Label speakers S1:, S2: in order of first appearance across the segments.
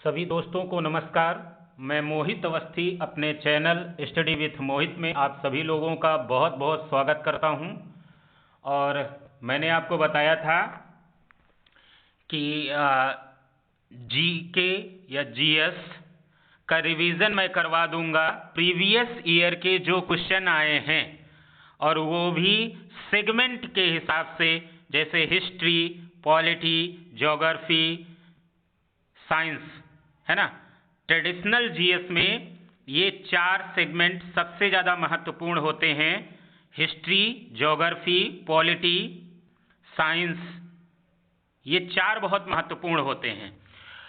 S1: सभी दोस्तों को नमस्कार। मैं मोहित अवस्थी अपने चैनल स्टडी विथ मोहित में आप सभी लोगों का बहुत बहुत स्वागत करता हूं। और मैंने आपको बताया था कि जीके या जीएस का रिवीजन मैं करवा दूंगा प्रीवियस ईयर के जो क्वेश्चन आए हैं, और वो भी सेगमेंट के हिसाब से, जैसे हिस्ट्री, पॉलिटी, ज्योग्राफी, साइंस, है ना। ट्रेडिशनल जीएस में ये 4 सेगमेंट सबसे ज़्यादा महत्वपूर्ण होते हैं। हिस्ट्री, ज्योग्राफी, पॉलिटी, साइंस, ये 4 बहुत महत्वपूर्ण होते हैं।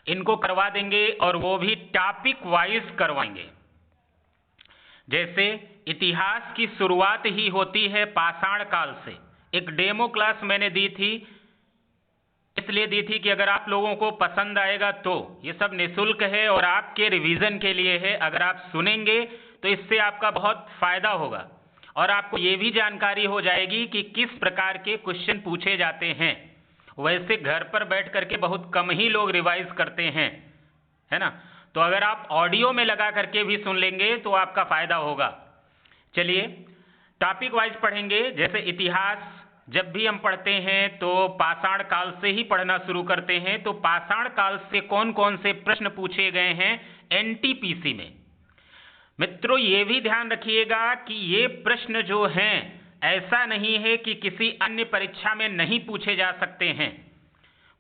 S1: इनको करवा देंगे और वो भी टॉपिक वाइज करवाएंगे। जैसे इतिहास की शुरुआत ही होती है पाषाण काल से। एक डेमो क्लास मैंने दी थी, इसलिए दी थी कि अगर आप लोगों को पसंद आएगा तो ये सब निःशुल्क है और आपके रिवीजन के लिए है। अगर आप सुनेंगे तो इससे आपका बहुत फायदा होगा और आपको ये भी जानकारी हो जाएगी कि किस प्रकार के क्वेश्चन पूछे जाते हैं। वैसे घर पर बैठ करके बहुत कम ही लोग रिवाइज करते हैं, है ना। तो अगर आप ऑडियो में लगा करके भी सुन लेंगे तो आपका फायदा होगा। चलिए टॉपिक वाइज पढ़ेंगे। जैसे इतिहास जब भी हम पढ़ते हैं तो पाषाण काल से ही पढ़ना शुरू करते हैं। तो पाषाण काल से कौन कौन से प्रश्न पूछे गए हैं एनटीपीसी में। मित्रों ये भी ध्यान रखिएगा कि ये प्रश्न जो हैं ऐसा नहीं है कि किसी अन्य परीक्षा में नहीं पूछे जा सकते हैं।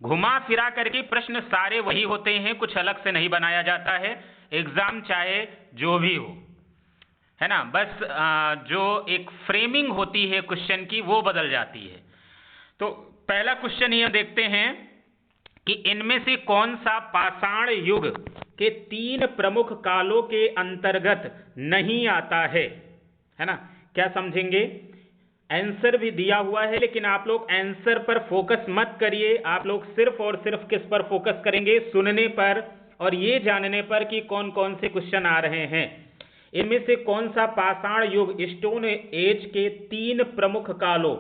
S1: घुमा फिरा करके प्रश्न सारे वही होते हैं, कुछ अलग से नहीं बनाया जाता है। एग्जाम चाहे जो भी हो, है ना, बस जो एक फ्रेमिंग होती है क्वेश्चन की वो बदल जाती है। तो पहला क्वेश्चन ये देखते हैं कि इनमें से कौन सा पाषाण युग के 3 प्रमुख कालों के अंतर्गत नहीं आता है ना। क्या समझेंगे? आंसर भी दिया हुआ है, लेकिन आप लोग आंसर पर फोकस मत करिए। आप लोग सिर्फ और सिर्फ किस पर फोकस करेंगे? सुनने पर और ये जानने पर कि कौन कौन से क्वेश्चन आ रहे हैं। इनमें से कौन सा पाषाण युग स्टोन एज के 3 प्रमुख कालों,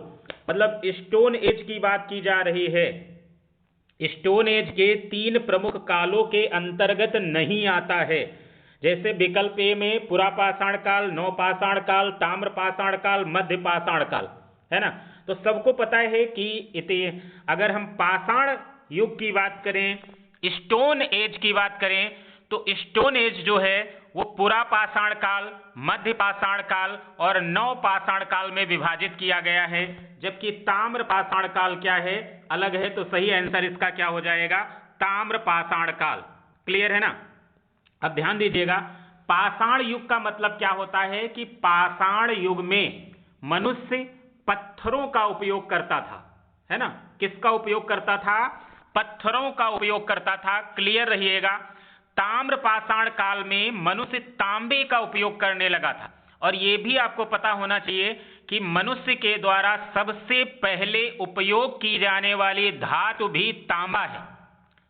S1: मतलब स्टोन एज की बात की जा रही है, स्टोन एज के 3 प्रमुख कालों के अंतर्गत नहीं आता है। जैसे विकल्प ए में पुरापाषाण काल, नवपाषाण काल, ताम्र पाषाण काल, मध्य पाषाण काल, है ना। तो सबको पता है कि अगर हम पाषाण युग की बात करें, स्टोन एज की बात करें, तो स्टोन एज जो है वो पुरापाषाण काल, मध्य पाषाण काल और नवपाषाण काल में विभाजित किया गया है। जबकि ताम्र पाषाण काल क्या है? अलग है। तो सही आंसर इसका क्या हो जाएगा? ताम्र पाषाण काल। क्लियर है ना। अब ध्यान दीजिएगा, पाषाण युग का मतलब क्या होता है कि पाषाण युग में मनुष्य पत्थरों का उपयोग करता था, है ना। किसका उपयोग करता था? पत्थरों का उपयोग करता था। क्लियर रहिएगा। ताम्र पाषाण काल में मनुष्य तांबे का उपयोग करने लगा था। और यह भी आपको पता होना चाहिए कि मनुष्य के द्वारा सबसे पहले उपयोग की जाने वाली धातु भी तांबा है।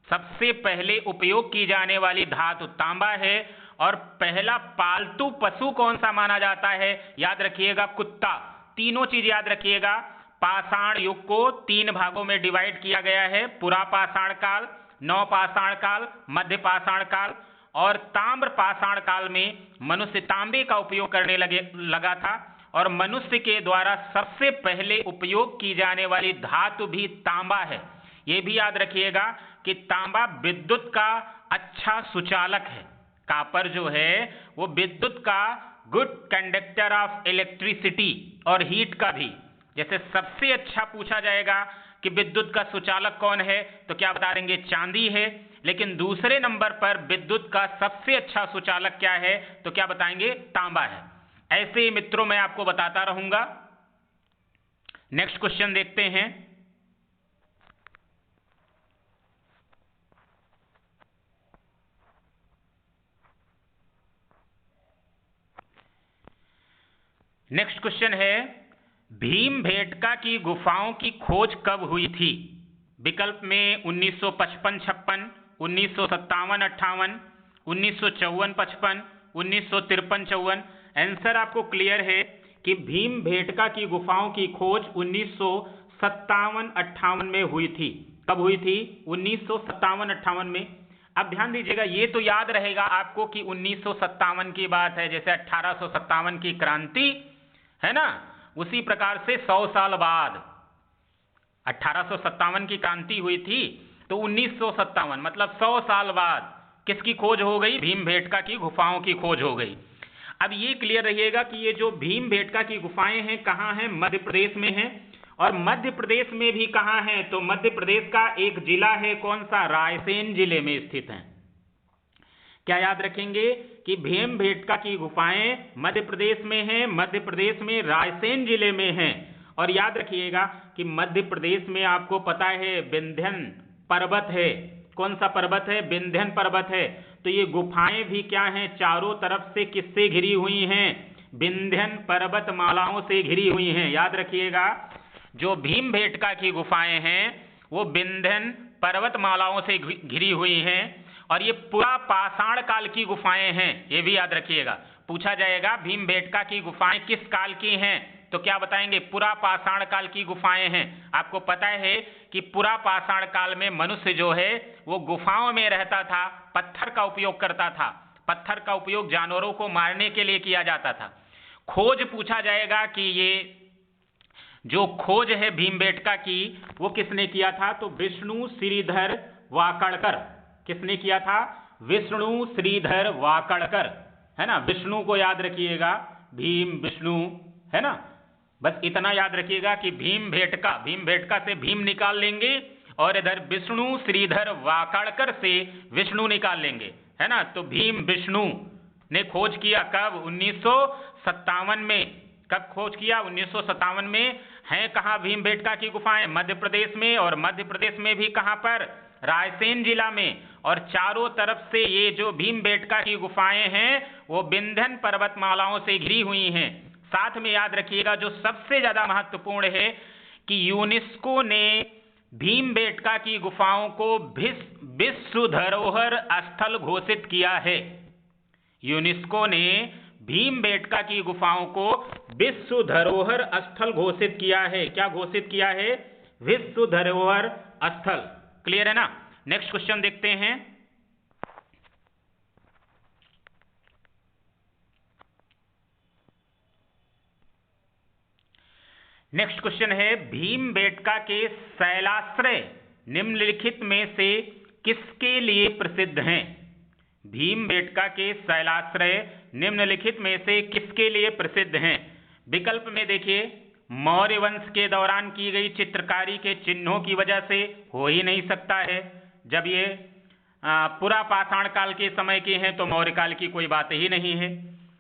S1: सबसे पहले उपयोग की जाने वाली धातु तांबा है। और पहला पालतू पशु कौन सा माना जाता है? याद रखिएगा, कुत्ता। तीनों चीज याद रखिएगा। पाषाण युग को 3 भागों में डिवाइड किया गया है: पुरापाषाण काल, नवपाषाण काल, मध्य पाषाण काल। और ताम्र पाषाण काल में मनुष्य तांबे का उपयोग करने लगा था। और मनुष्य के द्वारा सबसे पहले उपयोग की जाने वाली धातु भी तांबा है। यह भी याद रखिएगा कि तांबा विद्युत का अच्छा सुचालक है। कॉपर जो है वो विद्युत का गुड कंडक्टर ऑफ इलेक्ट्रिसिटी और हीट का भी। जैसे सबसे अच्छा पूछा जाएगा कि विद्युत का सुचालक कौन है, तो क्या बता देंगे? चांदी है। लेकिन दूसरे नंबर पर विद्युत का सबसे अच्छा सुचालक क्या है, तो क्या बताएंगे? तांबा है। ऐसे ही मित्रों मैं आपको बताता रहूंगा। नेक्स्ट क्वेश्चन देखते हैं। नेक्स्ट क्वेश्चन है, भीमबेटका की गुफाओं की खोज कब हुई थी? विकल्प में 1955-56, 1957-58, 1954-55, 1953-54। आंसर आपको क्लियर है कि भीमबेटका की गुफाओं की खोज 1957-58 में हुई थी। कब हुई थी? 1957-58 में। अब ध्यान दीजिएगा, ये तो याद रहेगा आपको कि 1957 की बात है, जैसे 1857 की क्रांति है ना, उसी प्रकार से 100 साल बाद 1857 की क्रांति हुई थी, तो 1957 मतलब 100 साल बाद किसकी खोज हो गई? भीमबेटका की गुफाओं की खोज हो गई। अब ये क्लियर रहिएगा कि ये जो भीमबेटका की गुफाएं हैं कहाँ हैं? मध्य प्रदेश में हैं। और मध्य प्रदेश में भी कहाँ हैं? तो मध्य प्रदेश का एक जिला है, कौन सा? रायसेन जिले में स्थित हैं। क्या याद रखेंगे कि भीमबेटका की गुफाएं मध्य प्रदेश में हैं, मध्य प्रदेश में रायसेन जिले में हैं। और याद रखिएगा कि मध्य प्रदेश में आपको पता है विंध्यन पर्वत है। कौन सा पर्वत है? विंध्यन पर्वत है। तो ये गुफाएं भी क्या हैं? चारों तरफ से किससे घिरी हुई हैं? विंध्यन पर्वत मालाओं से घिरी हुई हैं। याद रखिएगा, जो भीमबेटका की गुफाएं हैं वो विंध्यन पर्वत मालाओं से घिरी हुई हैं। और ये पूरा पाषाण काल की गुफाएं हैं, ये भी याद रखिएगा। पूछा जाएगा भीमबेटका की गुफाएं किस काल की हैं, तो क्या बताएंगे? पुरा पाषाण काल की गुफाएं हैं। आपको पता है कि पुरा पाषाण काल में मनुष्य जो है वो गुफाओं में रहता था, पत्थर का उपयोग करता था। पत्थर का उपयोग जानवरों को मारने के लिए किया जाता था। खोज पूछा जाएगा कि ये जो खोज है भीमबेटका की वो किसने किया था? तो विष्णु श्रीधर वाकड़कर। किसने किया था? विष्णु श्रीधर वाकड़कर, है ना। विष्णु को याद रखिएगा, भीम विष्णु, है ना। बस इतना याद रखिएगा कि भीमबेटका, भीमबेटका से भीम निकाल लेंगे और इधर विष्णु श्रीधर वाकड़कर से विष्णु निकाल लेंगे, है ना। तो भीम विष्णु ने खोज किया कब? 1957 में। कब खोज किया? 1957 में। हैं कहाँ भीमबेटका की गुफाएं? मध्य प्रदेश में। और मध्य प्रदेश में भी कहाँ पर? रायसेन जिला में। और चारों तरफ से ये जो भीमबेटका की गुफाएं हैं वो विंध्यन पर्वतमालाओं से घिरी हुई हैं। साथ में याद रखिएगा जो सबसे ज्यादा महत्वपूर्ण है कि यूनेस्को ने भीमबेटका की गुफाओं को विश्व धरोहर स्थल घोषित किया है। यूनेस्को ने भीमबेटका की गुफाओं को विश्व धरोहर स्थल घोषित किया है। क्या घोषित किया है? विश्व धरोहर स्थल। क्लियर है ना। नेक्स्ट क्वेश्चन देखते हैं। नेक्स्ट क्वेश्चन है, भीमबेटका के शैलाश्रय निम्नलिखित में से किसके लिए प्रसिद्ध हैं? भीमबेटका के शैलाश्रय निम्नलिखित में से किसके लिए प्रसिद्ध हैं? विकल्प में देखिए, मौर्य वंश के दौरान की गई चित्रकारी के चिन्हों की वजह से हो ही नहीं सकता है। जब ये पुरा पाषाण काल के समय के हैं तो मौर्य काल की कोई बात ही नहीं है।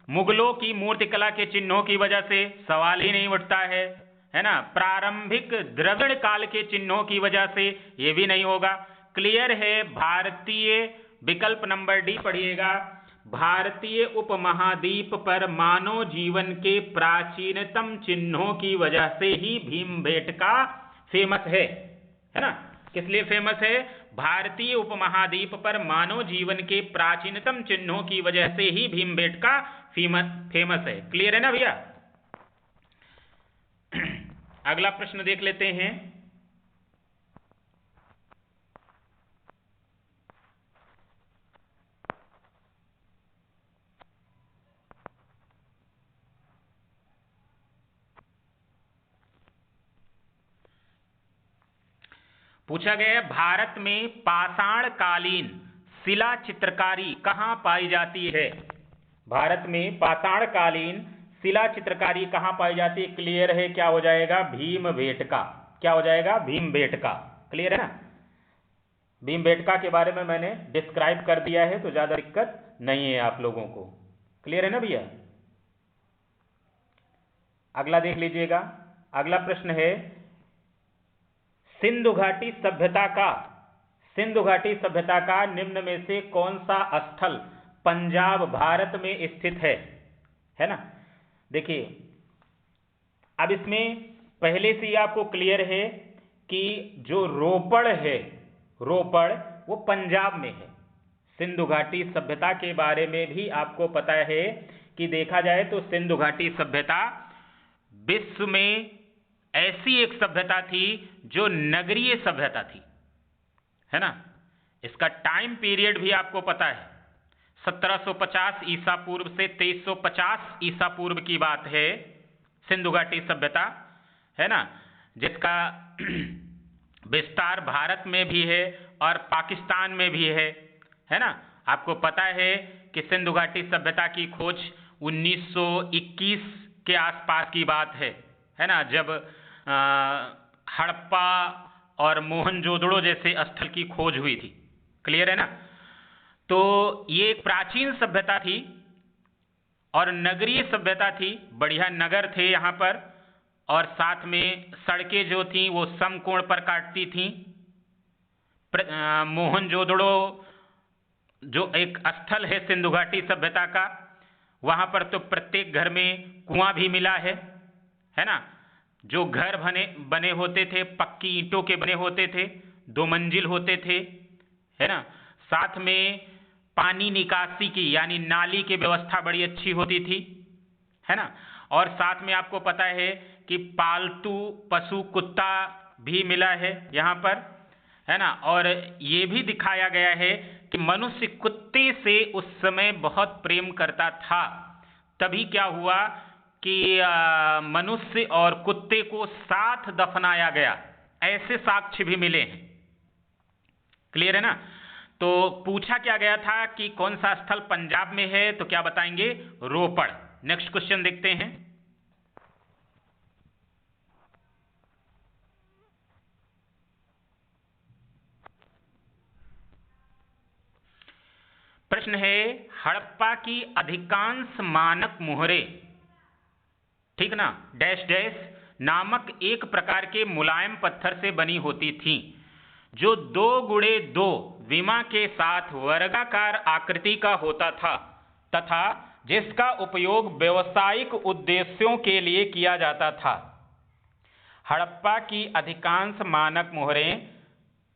S1: मुगलों की मूर्तिकला के चिन्हों की वजह से सवाल ही नहीं उठता है ना। प्रारंभिक द्रविड़ काल के चिन्हों की वजह से ये भी नहीं होगा। क्लियर है। भारतीय, विकल्प नंबर डी पढ़िएगा, भारतीय उपमहाद्वीप पर मानव जीवन के प्राचीनतम चिन्हों की वजह से ही भीमबेटका फेमस है ना। किस लिए फेमस है? भारतीय उपमहाद्वीप पर मानव जीवन के प्राचीनतम चिन्हों की वजह से ही भीमबेटका फेमस है। क्लियर है ना भैया। अगला प्रश्न देख लेते हैं। पूछा गया है, भारत में पाषाण कालीन शिला चित्रकारी कहां पाई जाती है? भारत में पाषाण कालीन शिला चित्रकारी कहां पाई जाती है? क्लियर है। क्या हो जाएगा? भीमबेटका। क्या हो जाएगा? भीमबेटका। क्लियर है ना। भीमबेटका के बारे में मैंने डिस्क्राइब कर दिया है तो ज्यादा दिक्कत नहीं है आप लोगों को। क्लियर है ना भैया। अगला देख लीजिएगा। अगला प्रश्न है, सिंधु घाटी सभ्यता का निम्न में से कौन सा स्थल पंजाब भारत में स्थित है ना। देखिए, अब इसमें पहले से ही आपको क्लियर है कि जो रोपड़ है, रोपड़ वो पंजाब में है। सिंधु घाटी सभ्यता के बारे में भी आपको पता है कि देखा जाए तो सिंधु घाटी सभ्यता विश्व में ऐसी एक सभ्यता थी जो नगरीय सभ्यता थी, है ना। इसका टाइम पीरियड भी आपको पता है, 1750 ईसा पूर्व से 2350 ईसा पूर्व की बात है, सिंधु घाटी सभ्यता, है ना, जिसका विस्तार भारत में भी है और पाकिस्तान में भी है ना। आपको पता है कि सिंधु घाटी सभ्यता की खोज 1921 के आसपास की बात है ना, जब हड़प्पा और मोहनजोदड़ो जैसे स्थल की खोज हुई थी। क्लियर है ना। तो ये एक प्राचीन सभ्यता थी और नगरीय सभ्यता थी, बढ़िया नगर थे यहाँ पर, और साथ में सड़कें जो थीं वो समकोण पर काटती थीं। मोहनजोदड़ो जो एक स्थल है सिंधु घाटी सभ्यता का, वहाँ पर तो प्रत्येक घर में कुआं भी मिला है ना। जो घर बने होते थे पक्की ईंटों के बने होते थे, 2 मंजिल होते थे, है ना। साथ में पानी निकासी की यानी नाली की व्यवस्था बड़ी अच्छी होती थी, है ना। और साथ में आपको पता है कि पालतू पशु कुत्ता भी मिला है यहाँ पर, है ना। और ये भी दिखाया गया है कि मनुष्य कुत्ते से उस समय बहुत प्रेम करता था। तभी क्या हुआ कि मनुष्य और कुत्ते को साथ दफनाया गया, ऐसे साक्ष्य भी मिले हैं। क्लियर है ना। तो पूछा क्या गया था कि कौन सा स्थल पंजाब में है, तो क्या बताएंगे, रोपड़। नेक्स्ट क्वेश्चन देखते हैं। प्रश्न है, हड़प्पा की अधिकांश मानक मोहरे, ठीक ना, डैश डैश नामक एक प्रकार के मुलायम पत्थर से बनी होती थीं, जो 2x2 विमा के साथ वर्गाकार आकृति का होता था तथा जिसका उपयोग व्यावसायिक उद्देश्यों के लिए किया जाता था। हड़प्पा की अधिकांश मानक मोहरें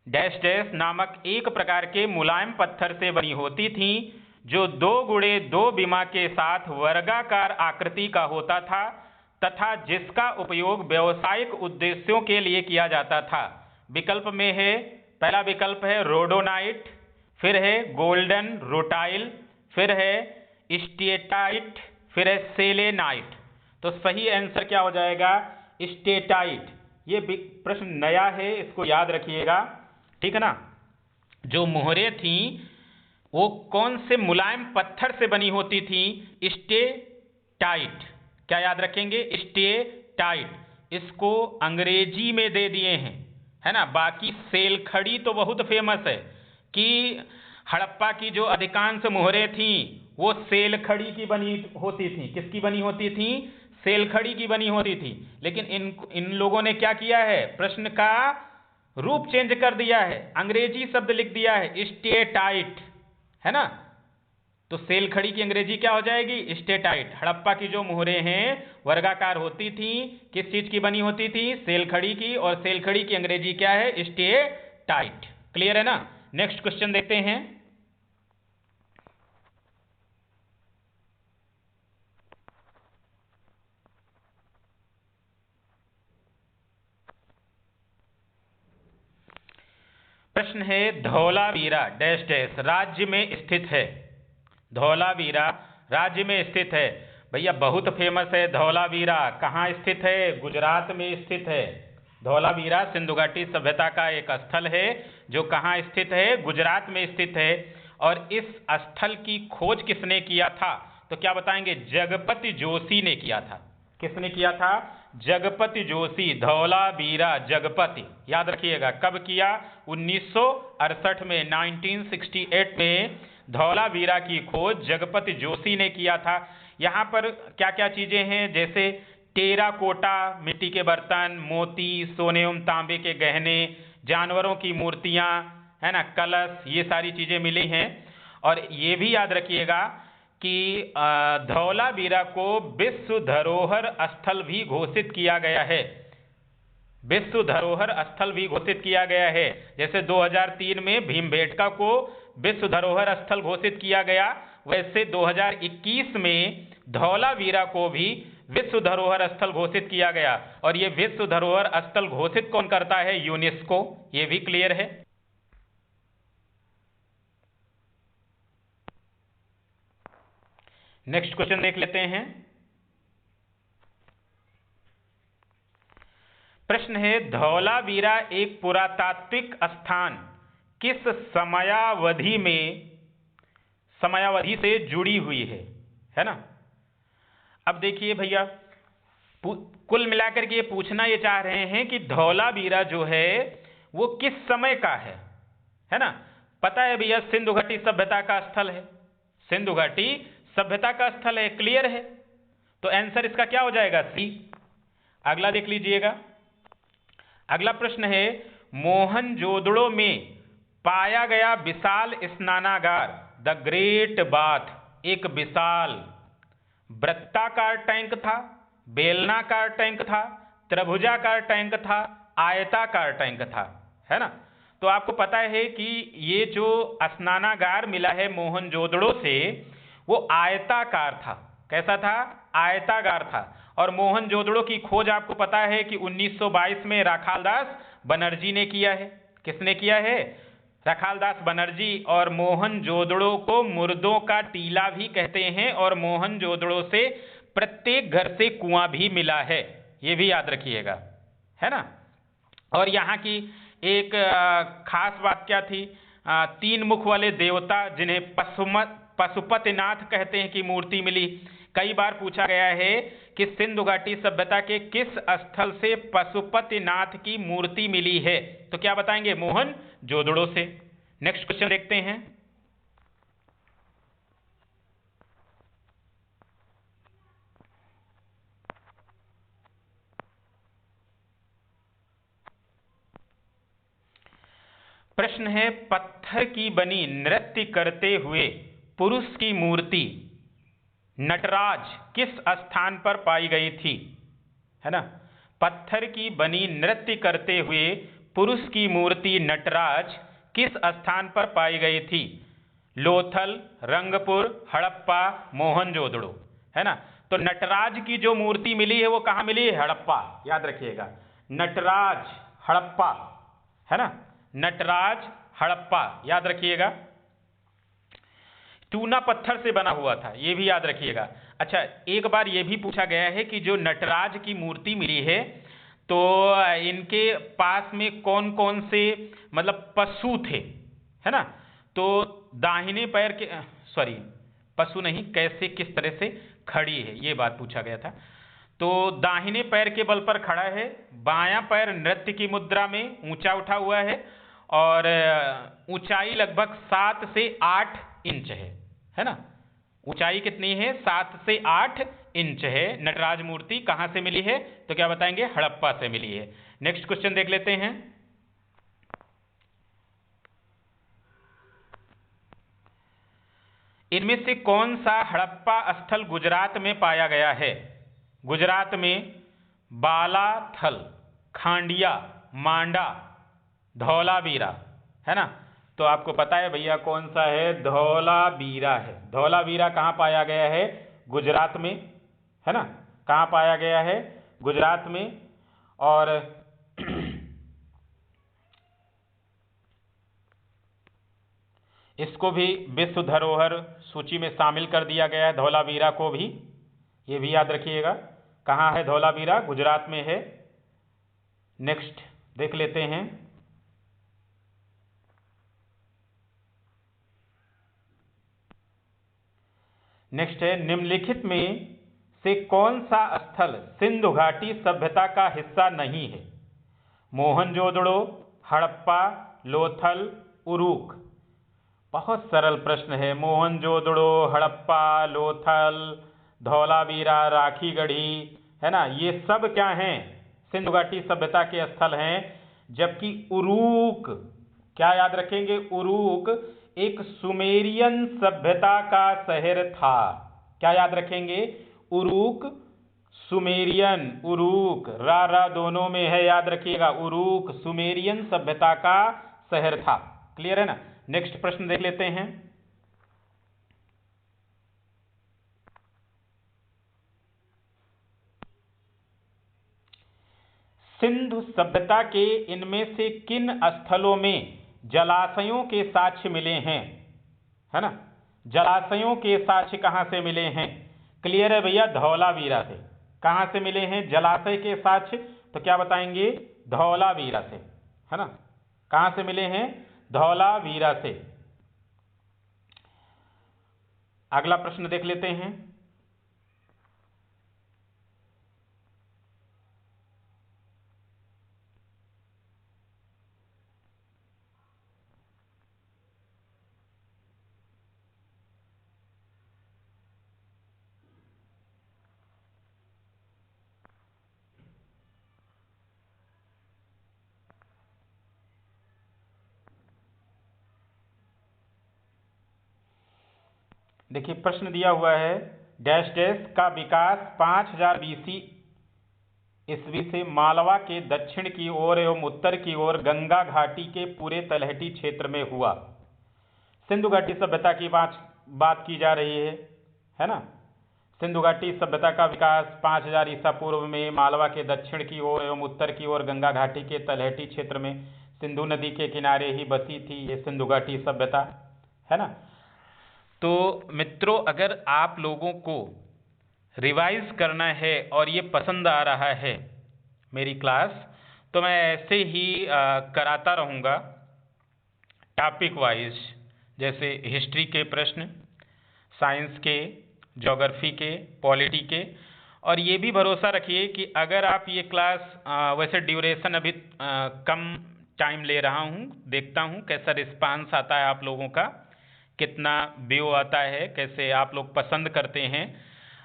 S1: डैश डैश नामक एक प्रकार के मुलायम पत्थर से बनी होती थीं, जो 2x2 विमा के साथ वर्गाकार आकृति का होता था तथा जिसका उपयोग व्यावसायिक उद्देश्यों के लिए किया जाता था। विकल्प में है, पहला विकल्प है रोडोनाइट, फिर है गोल्डन रोटाइल, फिर है स्टेटाइट, फिर है सेलेनाइट। तो सही आंसर क्या हो जाएगा, स्टेटाइट। ये प्रश्न नया है, इसको याद रखिएगा, ठीक है ना। जो मोहरे थीं वो कौन से मुलायम पत्थर से बनी होती थी, स्टेटाइट। क्या याद रखेंगे, स्टेटाइट। इसको अंग्रेजी में दे दिए हैं, है ना। बाकी सेलखड़ी तो बहुत फेमस है कि हड़प्पा की जो अधिकांश मोहरे थीं वो सेलखड़ी की बनी होती थी। किसकी बनी होती थी, सेलखड़ी की बनी होती थी। लेकिन इन लोगों ने क्या किया है, प्रश्न का रूप चेंज कर दिया है, अंग्रेजी शब्द लिख दिया है स्टेटाइट, है ना। तो सेलखड़ी की अंग्रेजी क्या हो जाएगी, स्टेटाइट। हड़प्पा की जो मोहरे हैं वर्गाकार होती थी, किस चीज की बनी होती थी, सेलखड़ी की, और सेलखड़ी की अंग्रेजी क्या है, स्टेटाइट। क्लियर है ना। नेक्स्ट क्वेश्चन देखते हैं। प्रश्न है, धौलावीरा डैश डैश राज्य में स्थित है। धौलावीरा राज्य में स्थित है। भैया बहुत फेमस है धौलावीरा। कहाँ स्थित है, गुजरात में स्थित है। धौलावीरा सिंधु घाटी सभ्यता का एक स्थल है जो कहाँ स्थित है, गुजरात में स्थित है। और इस स्थल की खोज किसने किया था, तो क्या बताएंगे, जगपति जोशी ने किया था। किसने किया था, जगपति जोशी। धौलावीरा जगपति, याद रखिएगा कब किया, 1968 में, 1968 में धौलावीरा की खोज जगपति जोशी ने किया था। यहाँ पर क्या क्या चीजें हैं, जैसे टेराकोटा मिट्टी के बर्तन, मोती, सोने एवं तांबे के गहने, जानवरों की मूर्तियां, है ना, कलश, ये सारी चीजें मिली हैं। और ये भी याद रखिएगा कि धौलावीरा को विश्व धरोहर स्थल भी घोषित किया गया है। विश्व धरोहर स्थल भी घोषित किया गया है। जैसे 2003 में भीमबेटका को विश्व धरोहर स्थल घोषित किया गया, वैसे 2021 में धौलावीरा को भी विश्व धरोहर स्थल घोषित किया गया। और ये विश्व धरोहर स्थल घोषित कौन करता है, यूनेस्को। ये भी क्लियर है। नेक्स्ट क्वेश्चन देख लेते हैं। प्रश्न है, धौलावीरा एक पुरातात्विक स्थान किस समयावधि से जुड़ी हुई है ना। अब देखिए भैया, कुल मिलाकर के ये पूछना ये चाह रहे हैं कि धौलावीरा जो है वो किस समय का है ना। पता है भैया, सिंधु घाटी सभ्यता का स्थल है, सिंधु घाटी सभ्यता का स्थल है, क्लियर है। तो आंसर इसका क्या हो जाएगा? सी। अगला देख लीजिएगा, अगला प्रश्न है, मोहनजोदड़ो में पाया गया विशाल स्नानागार द ग्रेट बाथ एक विशाल वृत्ताकार टैंक था, बेलनाकार टैंक था, त्रिभुजाकार टैंक था, आयताकार टैंक था, है ना। तो आपको पता है कि ये जो स्नानागार मिला है मोहनजोदड़ो से वो आयताकार था। कैसा था? आयताकार था। और मोहनजोदड़ो की खोज आपको पता है कि 1922 में राखालदास बनर्जी ने किया है। किसने किया है? राखालदास बनर्जी। और मोहनजोदड़ो को मुर्दों का टीला भी कहते हैं, और मोहनजोदड़ो से प्रत्येक घर से कुआं भी मिला है, ये भी याद रखिएगा, है ना। और यहाँ की एक खास बात क्या थी? 3 मुख वाले देवता जिन्हें पशुपतिनाथ कहते हैं की मूर्ति मिली। कई बार पूछा गया है कि सिंधु घाटी सभ्यता के किस स्थल से पशुपतिनाथ की मूर्ति मिली है, तो क्या बताएंगे? मोहनजोदड़ो से। नेक्स्ट क्वेश्चन देखते हैं। प्रश्न है, पत्थर की बनी नृत्य करते हुए पुरुष की मूर्ति नटराज किस स्थान पर पाई गई थी, है ना। पत्थर की बनी नृत्य करते हुए पुरुष की मूर्ति नटराज किस स्थान पर पाई गई थी? लोथल, रंगपुर, हड़प्पा, मोहनजोदड़ो, है ना। तो नटराज की जो मूर्ति मिली है वो कहाँ मिली है? हड़प्पा, याद रखिएगा। नटराज हड़प्पा, है ना, नटराज हड़प्पा, याद रखिएगा। चूना पत्थर से बना हुआ था, ये भी याद रखिएगा। अच्छा, एक बार ये भी पूछा गया है कि जो नटराज की मूर्ति मिली है तो इनके पास में कौन कौन से मतलब पशु थे, है ना। तो दाहिने पैर के पशु नहीं, कैसे किस तरह से खड़ी है, ये बात पूछा गया था। तो दाहिने पैर के बल पर खड़ा है, बायां पैर नृत्य की मुद्रा में ऊंचा उठा हुआ है, और ऊंचाई लगभग 7 से 8 इंच है ना। ऊंचाई कितनी है? 7 से 8 इंच है। नटराज मूर्ति कहां से मिली है? तो क्या बताएंगे? हड़प्पा से मिली है। नेक्स्ट क्वेश्चन देख लेते हैं। इनमें से कौन सा हड़प्पा स्थल गुजरात में पाया गया है? गुजरात में बालाथल, खांडिया, मांडा, धौलावीरा, है ना। तो आपको पता है भैया कौन सा है? धौलावीरा है। धौलावीरा कहाँ पाया गया है? गुजरात में, है ना। कहाँ पाया गया है? गुजरात में। और इसको भी विश्व धरोहर सूची में शामिल कर दिया गया है, धौलावीरा को भी, ये भी याद रखिएगा। कहाँ है धौलावीरा? गुजरात में है। नेक्स्ट देख लेते हैं। नेक्स्ट है, निम्नलिखित में से कौन सा स्थल सिंधु घाटी सभ्यता का हिस्सा नहीं है? मोहनजोदड़ो, हड़प्पा, लोथल, उरूक। बहुत सरल प्रश्न है। मोहनजोदड़ो, हड़प्पा, लोथल, धौलावीरा, राखीगढ़ी, है ना, ये सब क्या हैं? सिंधु घाटी सभ्यता के स्थल हैं। जबकि उरूक, क्या याद रखेंगे? उरूक एक सुमेरियन सभ्यता का शहर था। क्या याद रखेंगे? उरूक सुमेरियन, उरूक रा दोनों में है, याद रखिएगा। उरूक सुमेरियन सभ्यता का शहर था। क्लियर है ना। नेक्स्ट प्रश्न देख लेते हैं। सिंधु सभ्यता के इनमें से किन स्थलों में जलाशयों के साक्ष्य मिले हैं, है ना। जलाशयों के साक्ष्य कहाँ से मिले हैं? क्लियर है भैया, धौलावीरा से। कहाँ से मिले हैं जलाशय के साक्ष्य? तो क्या बताएंगे? धौलावीरा से, है ना। कहाँ से मिले हैं? धौलावीरा से। अगला प्रश्न देख लेते हैं। देखिए प्रश्न दिया हुआ है, डैश डैश का विकास 5000 BC ईस्वी से मालवा के दक्षिण की ओर एवं उत्तर की ओर गंगा घाटी के पूरे तलहटी क्षेत्र में हुआ। सिंधु घाटी सभ्यता की बात की जा रही है ना। सिंधु घाटी सभ्यता का विकास 5000 ईसा पूर्व में मालवा के दक्षिण की ओर एवं उत्तर की ओर गंगा घाटी के तलहटी क्षेत्र में सिंधु नदी के किनारे ही बसी थी ये सिंधु घाटी सभ्यता, है ना। तो मित्रों, अगर आप लोगों को रिवाइज करना है और ये पसंद आ रहा है मेरी क्लास, तो मैं ऐसे ही कराता रहूँगा टॉपिक वाइज, जैसे हिस्ट्री के प्रश्न, साइंस के, ज्योग्राफी के, पॉलिटी के। और ये भी भरोसा रखिए कि अगर आप ये क्लास वैसे ड्यूरेशन अभी कम टाइम ले रहा हूँ, देखता हूँ कैसा रिस्पांस आता है आप लोगों का, कितना व्यू आता है, कैसे आप लोग पसंद करते हैं।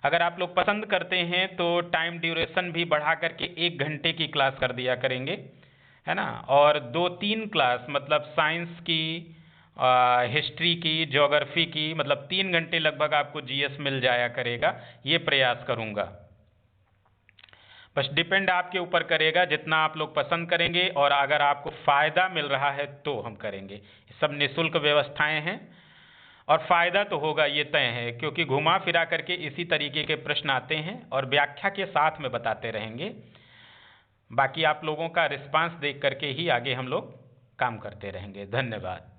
S1: अगर आप लोग पसंद करते हैं तो टाइम ड्यूरेशन भी बढ़ा करके 1 घंटे की क्लास कर दिया करेंगे, है ना। और 2-3 क्लास मतलब साइंस की, हिस्ट्री की, ज्योग्राफी की, मतलब 3 घंटे लगभग आपको जीएस मिल जाया करेगा, ये प्रयास करूँगा। बस डिपेंड आपके ऊपर करेगा, जितना आप लोग पसंद करेंगे और अगर आपको फ़ायदा मिल रहा है तो हम करेंगे। सब निःशुल्क व्यवस्थाएं हैं और फ़ायदा तो होगा, ये तय है, क्योंकि घुमा फिरा करके इसी तरीके के प्रश्न आते हैं और व्याख्या के साथ में बताते रहेंगे। बाकी आप लोगों का रिस्पांस देख करके ही आगे हम लोग काम करते रहेंगे। धन्यवाद।